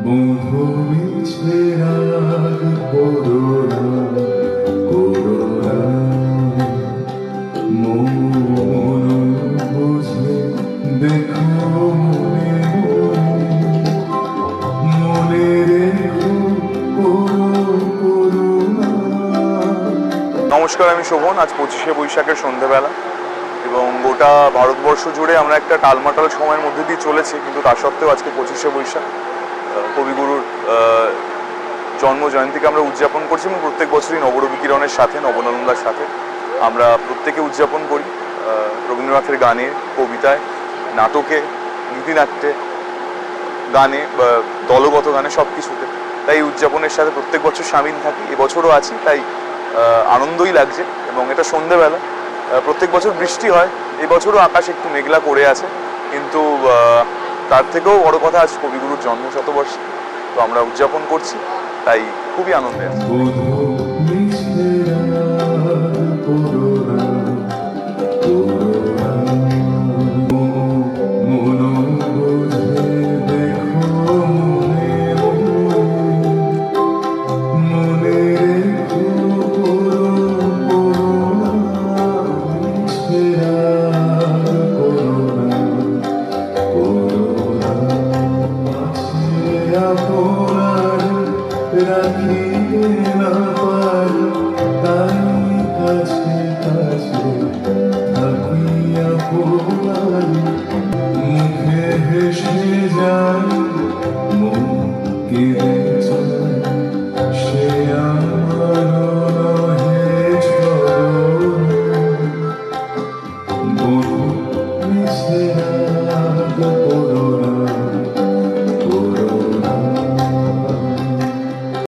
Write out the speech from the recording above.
বন্ধু মিছে রাগ করোনা করোনা মন বুঝে দেখো মনে মনে রেখো করোনা। নমস্কার, আমি শোভন। আজ 25শে বৈশাখের সন্ধ্যেবেলা এবং গোটা ভারতবর্ষ জুড়ে আমরা একটা টালমাটাল সময়ের মধ্যে দিয়ে চলেছি, কিন্তু তা সত্ত্বেও আজকে 25শে বৈশাখ কবিগুরুর জন্ম জয়ন্তীকে আমরা উদযাপন করছি এবং প্রত্যেক বছরই নবরবি কিরণের সাথে, নবনন্দার সাথে আমরা প্রত্যেকে উদযাপন করি রবীন্দ্রনাথের গানে, কবিতায়, নাটকে, গীতিনাট্যে, গানে, দলগত গানে, সব কিছুতে। তাই উদযাপনের সাথে প্রত্যেক বছর সামিল থাকি, এবছরও আছি, তাই আনন্দই লাগছে। এবং এটা সন্ধ্যেবেলা, প্রত্যেক বছর বৃষ্টি হয়, এবছরও আকাশ একটু মেঘলা করে আছে, কিন্তু তার থেকেও বড় কথা আজ কবিগুরুর জন্ম শতবর্ষ, তো আমরা উদযাপন করছি, তাই খুবই আনন্দে আছি।